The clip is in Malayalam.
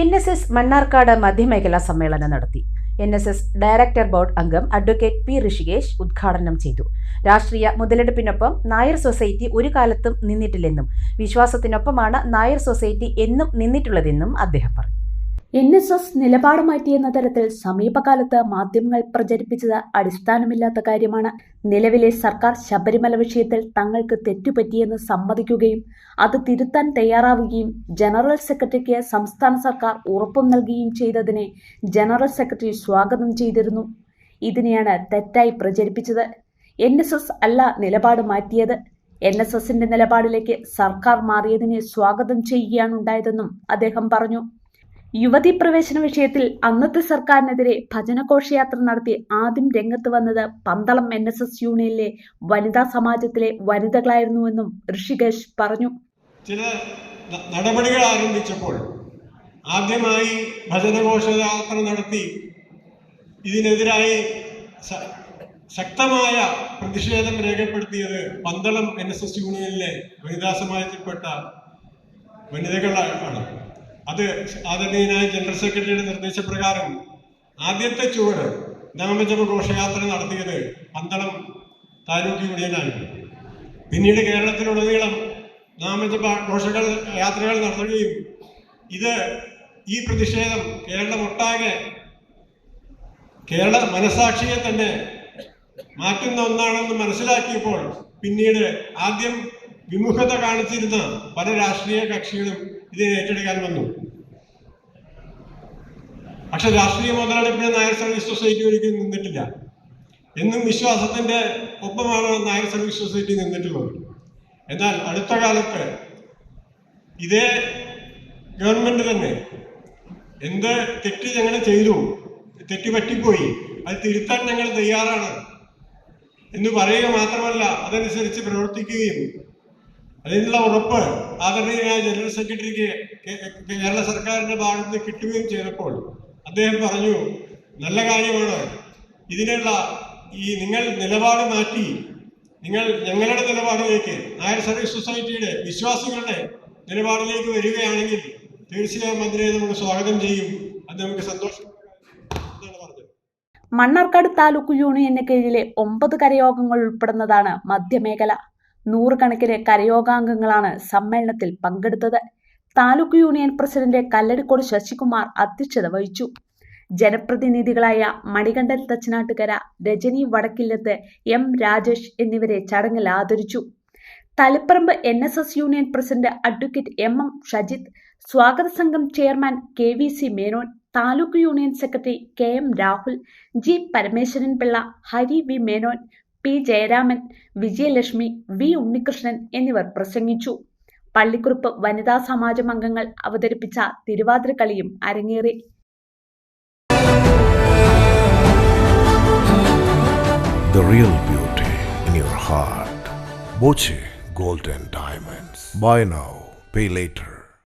NSS മണ്ണാർക്കാട് മധ്യമേഖലാ സമ്മേളനം നടത്തി. NSS ഡയറക്ടർ ബോർഡ് അംഗം അഡ്വക്കേറ്റ് പി. ഋഷികേശ് ഉദ്ഘാടനം ചെയ്തു. രാഷ്ട്രീയ മുതലെടുപ്പിനൊപ്പം നായർ സൊസൈറ്റി ഒരു കാലത്തും നിന്നിട്ടില്ലെന്നും വിശ്വാസത്തിനൊപ്പമാണ് നായർ സൊസൈറ്റി എന്നും നിന്നിട്ടുള്ളതെന്നും അദ്ദേഹം പറഞ്ഞു. NSS നിലപാട് മാറ്റിയെന്ന തരത്തിൽ സമീപകാലത്ത് മാധ്യമങ്ങൾ പ്രചരിപ്പിച്ചത് അടിസ്ഥാനമില്ലാത്ത കാര്യമാണ്. നിലവിലെ സർക്കാർ ശബരിമല വിഷയത്തിൽ തങ്ങൾക്ക് തെറ്റുപറ്റിയെന്ന് സമ്മതിക്കുകയും അത് തിരുത്താൻ തയ്യാറാവുകയും ജനറൽ സെക്രട്ടറിക്ക് സംസ്ഥാന സർക്കാർ ഉറപ്പും നൽകുകയും ചെയ്തതിനെ ജനറൽ സെക്രട്ടറി സ്വാഗതം ചെയ്തിരുന്നു. ഇതിനെയാണ് തെറ്റായി പ്രചരിപ്പിച്ചത്. NSS അല്ല നിലപാട് മാറ്റിയത്. NSSന്റെ നിലപാടിലേക്ക് സർക്കാർ മാറിയതിനെ സ്വാഗതം ചെയ്യുകയാണ് ഉണ്ടായതെന്നും അദ്ദേഹം പറഞ്ഞു. യുവതീ പ്രവേശന വിഷയത്തിൽ അന്നത്തെ സർക്കാരിനെതിരെ ഭജനഘോഷയാത്ര നടത്തി ആദ്യം രംഗത്ത് വന്നത് പന്തളം NSS യൂണിയനിലെ വനിതാ സമാജത്തിലെ വനിതകളായിരുന്നുവെന്നും ഋഷികേശ് പറഞ്ഞു. ചില നടപടികൾ ആരംഭിച്ചപ്പോൾ ആദ്യമായി ഭജനഘോഷയാത്ര നടത്തി ഇതിനെതിരായി ശക്തമായ പ്രതിഷേധം രേഖപ്പെടുത്തിയത് പന്തളം NSS യൂണിയനിലെ വനിതാ സമാജത്തിൽപ്പെട്ട വനിതകളാണ്. അത് ആദരണീയനായ ജനറൽ സെക്രട്ടറിയുടെ നിർദ്ദേശപ്രകാരം ആദ്യത്തെ ചുവട് നാമജപ ഘോഷയാത്ര നടത്തിയത് പന്തളം താലൂക്ക് യൂണിയനായിരുന്നു. പിന്നീട് കേരളത്തിലുടനീളം നാമജപ യാത്രകൾ നടത്തുകയും ഈ പ്രതിഷേധം കേരളമൊട്ടാകെ കേരള മനസാക്ഷിയെ തന്നെ മാറ്റുന്ന ഒന്നാണെന്ന് മനസ്സിലാക്കിയപ്പോൾ പിന്നീട് ആദ്യം വിമുഖത കാണിച്ചിരുന്ന പല രാഷ്ട്രീയ കക്ഷികളും ഇതിനെ ഏറ്റെടുക്കാൻ വന്നു. പക്ഷെ രാഷ്ട്രീയ മുതലെടുപ്പിന് നായർ സർവീസ് സൊസൈറ്റി ഒരിക്കലും നിന്നിട്ടില്ല. എന്നും വിശ്വാസത്തിന്റെ ഒപ്പമാണ് നായർ സർവീസ് സൊസൈറ്റി നിന്നിട്ടുള്ളത്. എന്നാൽ അടുത്ത കാലത്ത് ഇതേ ഗവൺമെന്റ് തന്നെ എന്ത് തെറ്റ് ഞങ്ങൾ ചെയ്തു, തെറ്റ് പറ്റിപ്പോയി, അത് തിരുത്താൻ ഞങ്ങൾ തയ്യാറാണ് എന്ന് പറയുക മാത്രമല്ല അതനുസരിച്ച് പ്രവർത്തിക്കുകയും അതിനുള്ള ഉറപ്പ് ആദരണീയനായ ജനറൽ സെക്രട്ടറിക്ക് കേരള സർക്കാരിന്റെ ഭാഗത്ത് നിന്ന് കിട്ടുകയും ചെയ്തപ്പോൾ അദ്ദേഹം പറഞ്ഞു, നല്ല കാര്യമാണ്, ഇതിനുള്ള നിങ്ങൾ നിലപാട് മാറ്റി നിങ്ങൾ ഞങ്ങളുടെ നിലപാടിലേക്ക് നായർ സർവീസ് സൊസൈറ്റിയുടെ വിശ്വാസികളുടെ നിലപാടിലേക്ക് വരികയാണെങ്കിൽ തീർച്ചയായും അതിനെ നമുക്ക് സ്വാഗതം ചെയ്യും. അത് നമുക്ക് സന്തോഷം എന്നാണ് പറഞ്ഞത്. മണ്ണാർക്കാട് താലൂക്ക് യൂണിയന് കീഴിലെ 9 കരയോഗങ്ങൾ ഉൾപ്പെടുന്നതാണ് മധ്യമേഖല. 100 കണക്കിന് കരയോഗാംഗങ്ങളാണ് സമ്മേളനത്തിൽ പങ്കെടുത്തത്. താലൂക്ക് യൂണിയൻ പ്രസിഡന്റ് കല്ലടിക്കോട് ശശികുമാർ അധ്യക്ഷത വഹിച്ചു. ജനപ്രതിനിധികളായ മണികണ്ഠൻ തച്ചനാട്ടുകര, രജനി വടക്കില്ലത്ത്, M. രാജേഷ് എന്നിവരെ ചടങ്ങിൽ ആദരിച്ചു. Taliparamba NSS union president advocate MM. Shajith, സ്വാഗത സംഘം chairman KVC Menon, taluk union secretary KM. Rahul, G. Parameswaran Pillai, Hari V. Menon, P. Jayaraman, Vijayalakshmi, V. Unnikrishnan എന്നിവർ പ്രസംഗിച്ചു. പള്ളിക്കുറുപ്പ് വനിതാ സമാജം അംഗങ്ങൾ അവതരിപ്പിച്ച തിരുവാതിരക്കളിയും അരങ്ങേറി. The real beauty in your heart. Boche Gold and Diamonds. Buy now, pay later.